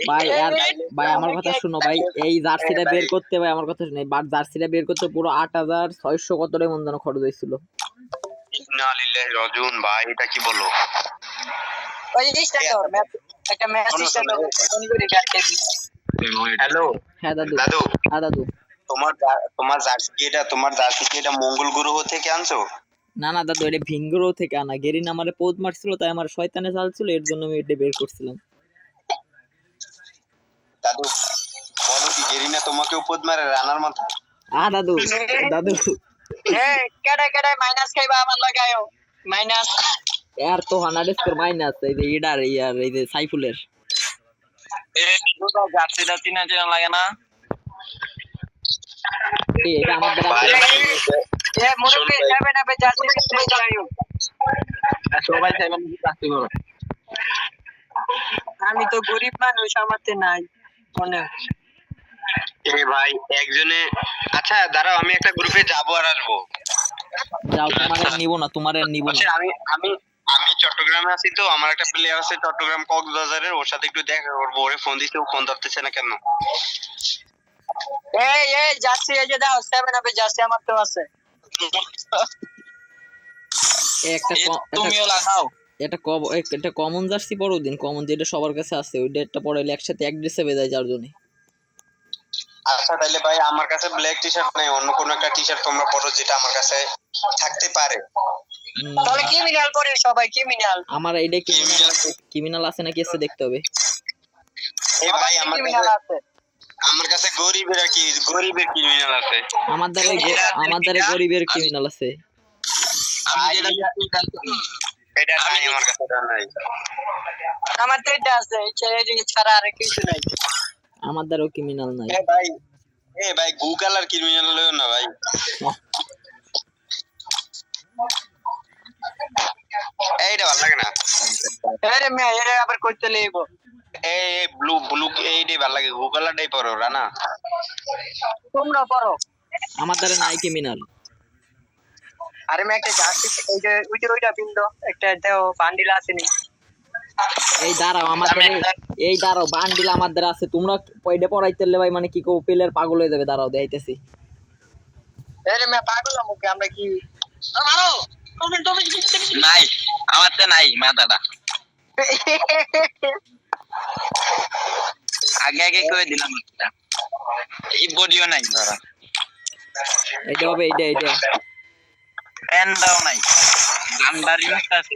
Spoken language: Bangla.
ভাই আর ভাই আমার কথা শুনো ভাই, এই জার্সিটা বের করতে ভাই আমার কথা শুনে, বাট জার্সিটা বের করতে পুরো 8600 কত টাকা মন যেন খরচ হয়েছিল। ইন্না লিল্লাহি রাজিউন ভাই, এটা কি বলো? ওই জিনিসটা তো একটা মেসেজ টা ফোন করে কাটতে দি। হ্যালো হ্যাঁ দাদু। দাদু, হ্যাঁ দাদু। তোমার জার্সি কি এটা মঙ্গল গ্রহ থেকে আনছো? না না দাদু, এটা ভিনগ্রহ থেকে আনা। গেরিন আমারে পোদ মারছিল, তাই আমার শয়তানে চালছিল, এর জন্য আমি এটা বের করছিলাম। দাদু বলো কি গেরিনা তোমাকে উপদ মারে রানার মাথা? দাদু দাদু কেডা কেডা মাইনাস খাইবা আমার লাগায়ও মাইনাস। আর তো 100 স্কোর মাইনাস এই যে ইডার ইয়ার এই যে সাইফুলের। এই দুটো জার্সিটা চিনা চিনা লাগে না? এটা আমার দ্বারা এ মুরব্বি যাবে না বে জার্সি কিনতে যাইও। সবাই যাবেন জার্সি করো। আমি তো গরিব মানুষ, আমারতে নাই মনে। ভাই একজনে, আচ্ছা দাঁড়াও আমি একটা গ্রুপে যাবো আর আসবো। যাও, তোমারে নিব না, তোমারে নিব না। আমি আমি আমি চট্টগ্রামে আছি, তো আমার একটা প্লেয়ার আছে চট্টগ্রাম কক্সবাজারের, ওর সাথে একটু দেখা করবো। ওরে ফোন দিতে, ও ফোন ধরতেছে না কেন? এই জার্সি এই যে দাও 7 আপে জার্সি আমার তো আছে। তুমিও লাগাও। এটা কমন জার্সি পরো দিন, কমন যেটা সবার কাছে আছে ওই ডেটটা পরাইলে একসাথে এক ড্রেসে বেজায় যার জন্য। আচ্ছা তাহলে ভাই আমার কাছে ব্ল্যাক টি শার্ট নাই, অন্য কোন একটা টি শার্ট তোমরা পরো যেটা আমার কাছে থাকতে পারে। তাহলে ক্রিমিনাল পরে সবাই ক্রিমিনাল। আমার এইটা ক্রিমিনাল আছে নাকি এসে দেখতে হবে। এই ভাই আমার কাছে গরিবের আর কি, গরিবের ক্রিমিনাল আছে। আমার দ্বারা গরিবের ক্রিমিনাল আছে। আমি যেটা এটা নাই, আমার কাছে নাই। আমার তো এটা আছে, এই ছাড়া আর কিছু নাই। আমার দ্বারাও ক্রিমিনাল নাই। ভাই গুগল আর ক্রিমিনাল লও না ভাই। এইটা ভালো লাগে না। আরে মে এরে আবার কইতে লইব। এই ব্লু এইটাই ভালো লাগে, গুগল আরটাই পড়ো রানা। তোমরা পড়ো। আমার দ্বারা নাই ক্রিমিনাল। আরে মে একটা জার্সি এই যে ওইটা বিন্দু একটা দেও বান্ডিল আসেনি। এই দাঁড়াও এই দাঁড়াও বান্ডিল আমার দ্বারা আছে। তোমরা পয়ডা পড়াইতেলে ভাই মানে কি কো পেলের পাগল হয়ে যাবে। দাঁড়াও দেখাইতেছি। আরে মে পাগল মুখে আমরা কি মারো তুমি নাই আমারতে নাই মাথাটা। আগে কই দিলাম একটা এই বডিও নাই ধরা। এটা হবে এইটা এন্ডাও নাই গান্ডারি মাথা আছে।